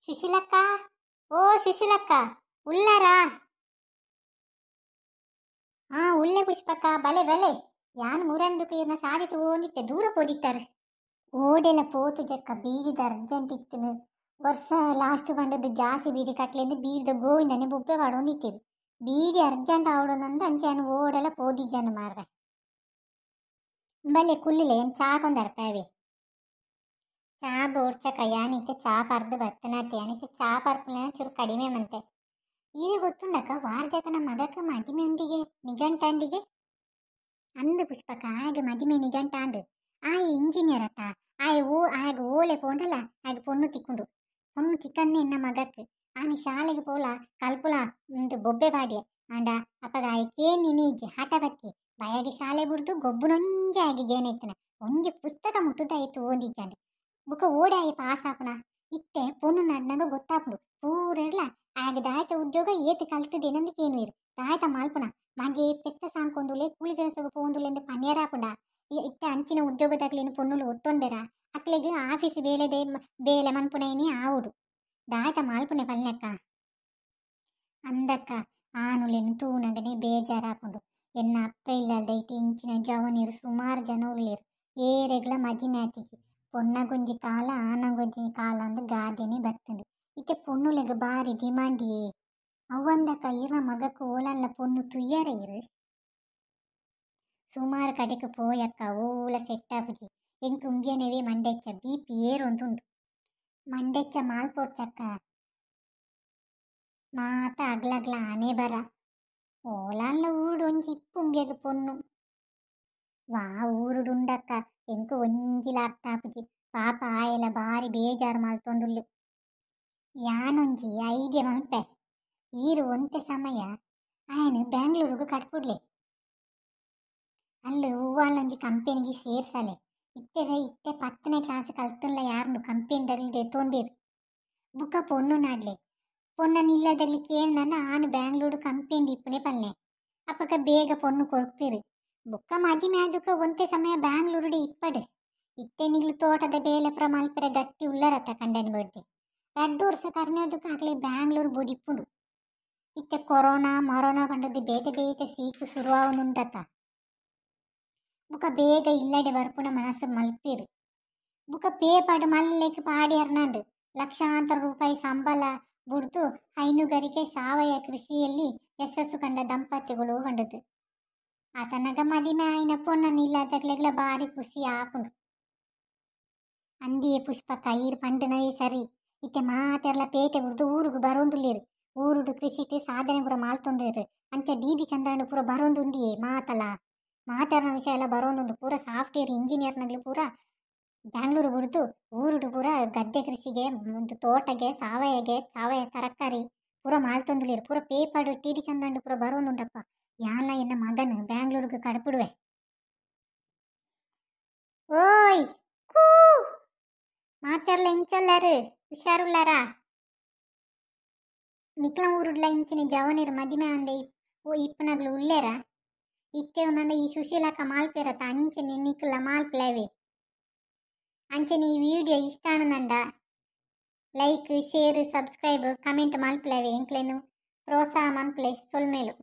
ಸುಶೀಲಕ್ಕ, ಓ ಸುಶೀಲಕ್ಕ, ಉಳ್ಳಾರಾ? ಹಾ ಉಳ್ಳೆ ಪುಷ್ಪಕ್ಕ, ಬಲೆ ಬಲೆ. ಯಾನ್ ಮುರಂದುಕು ಇರ್ನ ಸಾದಿತು ಓದಿತ್ತೆ ದೂರ ಪೋದಿತ್ತಾರೆ. ಓಡೆಲ್ಲ ಪೋತು ಜಕ್ಕ ಬೀಡಿದ ಅರ್ಜೆಂಟ್ ಇತ್ತು. ವರ್ಷ ಲಾಸ್ಟ್ ಬಂಡದ್ದು ಜಾಸ್ತಿ ಬೀಡಿ ಕಟ್ಲೆಂದು ಬೀಡಿದ ಗೋವಿಂದನೆ ಬುಬ್ಬೆ ಮಾಡೊಂದಿತ್ತಿರು. ಬೀಡಿ ಅರ್ಜೆಂಟ್ ಆವಡೊಂದಂದು ಅಂಚಾನು ಓಡೆಲ್ಲ ಪೋದಿಜ್ಜಾನು ಮಾರ್ರೆ. ಬಲೆ ಕುಲ್ಲಿಲೆ ಏನು ಚಾ ಕೊಂದರ್ಪಾವೆ. ಚಾ ಬೋರ್ಚಕ್ಕ ಯಾನಿತ್ತೆ ಚಾ ಪರ್ದು ಬತ್ತನತ್ತೆ ಯಾನಿತ್ತೆ ಚಾ ಪರ್ಪುಲ ಚೂರು ಕಡಿಮೆ ಮಂತೆ. ಈಗ ಗೊತ್ತುಂಡಕ್ಕ ವಾರಜಕನ ಮಗಕ್ಕೆ ಮದಿಮೆ ಉಂಡಿಗೆ ನಿಘಂಟಂಡಿಗೆ ಅಂದು ಪುಷ್ಪಕ ಆಗ ಮದಿಮೆ ನಿಘಂಟ ಅಂದು ಆಯ ಇಂಜಿನಿಯರ್ ಅತ್ತ ಆಗ ಓಲೆ ಪೋಂಡಲ್ಲ ಆಗ ಪೊಣ್ಣು ತಿಕ್ಕೊಂಡು ಪೊಣ್ಣು ತಿಕ್ಕನ್ನೆ ಎನ್ನ ಮಗಕ್ಕೆ ಆನೆ ಶಾಲೆಗೆ ಪೋಲ ಕಲ್ಪುಲ ಒಂದು ಬೊಬ್ಬೆ ಪಾಡಿಯ ಆಂಡ ಅಪ್ಪಗ ಆಯ್ಕೇನಿ ನೀಜಿ ಹಠ ಬತ್ತಿ ಬಯಗೆ ಶಾಲೆ ಬಿಡ್ದು ಗೊಬ್ಬನೊಂಜೆ ಆಗಿ ಗೇನೆತ್ತನ ಒಂಜಿ ಪುಸ್ತಕ ಮುಟ್ಟುದಾಯ್ತು ಓದಿದ್ದಾನೆ ಬುಕ್ಕ ಓಡೆ ಆಯಿ ಪಾಸ್ ಆಪುನ ಇತ್ತೆ ಪೊಣ್ಣು ನಡ್ನಾಗ ಗೊತ್ತಾಪುಡು ಪೂರೆಲ್ಲ ಆಗ ದಾಯ್ತ ಉದ್ಯೋಗ ಏತು ಕಲ್ತದೇನಂದಕ್ಕೇನು ಇರು ದಾಯ್ತ ಮಾಲ್ಪುನ ಮಗೆ ಪೆತ್ತ ಸಾಂಕೊಂದುಲೆ ಕೂಲಿ ಕೆಲಸಕ್ಕೆ ಪೋಂದುಲೆಂದು ಪನ್ಯರಾಪುಂಡ ಇತ್ತೆ ಅಂಚಿನ ಉದ್ಯೋಗದಾಗ್ಲೇನು ಪೊನ್ನುಲು ಒತ್ತೊಂಡೆರ ಅಕ್ಲೆಗೆ ಆಫೀಸ್ ಬೇಲೆದೆ ಬೇಲೆ ಮನ್ಪುನೇನಿ ಆವುಡು ದಾಯ್ತ ಮಾಲ್ಪುನೆ ಪಲ್ನಕ್ಕ ಅಂದಕ್ಕ ಆನುಲೆನು ತೂನಗನೆ ಬೇಜಾರಾಪುಂಡು ಎನ್ನ ಅಪ್ಪ ಇಲ್ಲಲ್ದ ಇಟ್ಟು ಇಂಚಿನ ಜವನೀರು ಸುಮಾರು ಜನ ಉಳ್ಳೇರು ಏರೆಗ್ಲ ಮದಿಮೆ ಆತಿಜಿ ಪೊನ್ನಗೊಂಜಿ ಕಾಲ ಆನಗೊಂಜಿ ಕಾಲ ಅಂದು ಗಾದೆನೆ ಬರ್ತಂಡು ಇತ್ತೆ ಪೊನ್ನುಲೆಗ ಬಾರಿ ಡಿಮಾಂಡಿಯೇ ಅವ್ವಂದಕ್ಕ ಇರ ಮಗಕ್ಕೆ ಓಲಲ್ಲ ಪೊನ್ನು ತುಯ್ಯಾರ ಇರು ಸುಮಾರು ಕಡೆಗೆ ಪೋಯಕ್ಕ ಓಲ ಸೆಟ್ ಆಪುಜಿ ಎಂಕ್ ಉಂಬ್ಯನೆವೇ ಮಂಡೆಚ್ಚ ಬಿಪಿ ಏರೊಂದುಂಡು ಮಂಡೆಚ್ಚ ಮಾಲ್ಪೋರ್ಚಕ್ಕ ಮಾತ ಅಗ್ಲಗ್ಲ ಆನೆ ಬರ ಓಲಲ್ಲ ಊಡು ಒಂಜಿ ಇಪ್ಪುಂಬ್ಯಗ ಪೊನ್ನು ವಾ ಊರುಡುಂಡಕ್ಕ ಎಂಕ್ ಒಂಜಿಲ ಅರ್ಥ ಆಪುಜಿ ಪಾಪ ಆಯಲ ಬಾರಿ ಬೇಜಾರು ಮಾಲ್ತೊಂದುಲ್ಲೆ ಯಾನೊಂಜಿ ಐಡಿಯಾ ಮಲ್ಪೆ ಈರು ಒಂತೆ ಸಮಯ ಆಯನು ಬ್ಯಾಂಗ್ಳೂರಿಗೂ ಕಟ್ಪುಡ್ಲೆ ಅಲ್ಲಿ ಹೂವಲ್ಲೊಂಜಿ ಕಂಪೆನಿಗೆ ಸೇರ್ಸಲೆ ಇತ್ತೆ 10ನೇ ಕ್ಲಾಸ್ ಕಲ್ತಲ್ಲ ಯಾರು ಕಂಪೆನಿದಾಗಲಿ ತೊಂದಿರು ಬುಕ್ಕ ಪೊಣ್ಣು ನಾಡ್ಲೆ ಪೊಣ್ಣನ್ನು ಇಲ್ಲದಾಗ್ಲಿಕ್ಕೆ ಏನು ನನ್ನ ಆನು ಬ್ಯಾಂಗ್ಳೂರು ಕಂಪೆನಿ ಇಪ್ಪನೆ ಪಲ್ಲೆ ಅಪ್ಪಕ್ಕ ಬೇಗ ಪೊಣ್ಣು ಕೊಡ್ತಿರು ಬುಕ್ಕ ಮದಿಮೆ ಆದುಕ ಒಂತೆ ಸಮಯ ಬ್ಯಾಂಗ್ಳೂರುಡೆ ಇಪ್ಪಡು ಇತ್ತೆ ನಿಗ್ಲು ತೋಟದ ಬೇಲೆ ಮಲ್ಪರೆ ಗಟ್ಟಿ ಉಳ್ಳರತ್ತ ಕಂಡನ ಬಿಡ್ದೆ 2 ವರ್ಷ ಕರ್ನಾಟಕ ಆಗಲೇ ಬ್ಯಾಂಗ್ಳೂರು ಬೊಡಿಪ್ಪುಂಡು ಇತ್ತೆ ಕೊರೋನಾ ಪಂಡದ್ದು ಬೇತೆ ಸೀಕು ಶುರುವಾವನುಂಟತ್ತ ಬುಕ್ಕ ಬೇಗ ಇಲ್ಲಡೆ ಬರ್ಪುನ ಮನಸ್ಸು ಮಲ್ಪಿರು ಬುಕ್ಕ ಪೇಪಡ್ ಮಲ್ಲೆಕ್ ಪಾಡಿ ಅರ್ನಂಡು ಲಕ್ಷಾಂತರ ರೂಪಾಯಿ ಸಂಬಳ ಬುಡ್ದು ಹೈನುಗಾರಿಕೆ ಸಾವಯವ ಕೃಷಿಯಲ್ಲಿ ಯಶಸ್ಸು ಕಂಡ ದಂಪತಿಗಳು ಕಂಡದ್ದು ಆತನಗ ಮದಿಮೆ ಆಯ್ನ ಪೊಣ್ಣನ್ನು ಇಲ್ಲದಾಗ್ಲೆಗ್ಲ ಬಾರಿ ಖುಷಿ ಆಪುಂಡು ಅಂದಿಯೇ ಪುಷ್ಪಕ್ಕ ಈರು ಪಂಡನವೇ ಸರಿ ಇತ್ತೆ ಮಾತೆರ್ಲ ಪೇಟೆ ಬಿಡ್ದು ಊರುಗು ಬರೋಂದುಲ್ಲೇರು ಊರುಡು ಕೃಷಿಗೆ ಸಾಧನೆ ಪೂರ ಮಾಲ್ತೊಂದೇರು ಅಂಚ ಡಿ ಚಂದ್ರಣ್ಣ ಪೂರ ಬರೋಂದುಂಡಿಯೇ ಮಾತಲ್ಲ ಮಾತಾಡಿನ ವಿಷಯ ಎಲ್ಲ ಬರೋಂದುಂಡು ಪೂರ ಸಾಫ್ಟ್ವೇರ್ ಇಂಜಿನಿಯರ್ನಾಗ್ಲಿ ಪೂರ ಬ್ಯಾಂಗ್ಳೂರು ಬಿಡ್ದು ಊರುಡು ಪೂರ ಗದ್ದೆ ಕೃಷಿಗೆ ಒಂದು ತೋಟಗೆ ಸಾವಯವ ತರಕಾರಿ ಪೂರ ಮಾಲ್ತೊಂದುಲೇರು ಪೂರ ಪೇಪರ್ ಟಿ ಚಂದ್ರಣ್ಣ ಪೂರ ಬರೋಂದುಂಡಪ್ಪ ಯಾಲ ಎನ್ನ ಮಗನು ಬ್ಯಾಂಗ್ಳೂರಿಗೆ ಕಡ್ಪುಡುವೆ ಓಯ್ ಕೂ ಮಾತೆರ್ಲ ಇಂಚೊಲ್ಲಾರು ಹುಷಾರುಲ್ಲಾರಾ ನಿಕ್ಲ ಊರುಡ್ಲ ಇಂಚಿನ ಜವನಿರು ಮದಿಮೆ ಅಂದೆ ಇಪ್ಪನಗ್ಲು ಉಳ್ಳೇರ ಇತ್ತೆ ನನ್ನ ಈ ಸುಶೀಲಕ್ಕ ಮಾಲ್ಪೇರತ್ತ ಅಂಚನೆ ನಿಕ್ಲ ಮಾಲ್ಪ್ಲೇವೆ ಅಂಚನೆ ಈ ವಿಡಿಯೋ ಇಷ್ಟ ಆನಂದ ಲೈಕ್ ಶೇರ್ ಸಬ್ಸ್ಕ್ರೈಬ್ ಕಮೆಂಟ್ ಮಾಲ್ಪ್ಲೇವೆ ಎಂಕ್ಲೇನು ಪ್ರೋತ್ಸಾಹ ಮನ್ಪ್ಲೆ ಸೊಲ್ಮೇಲು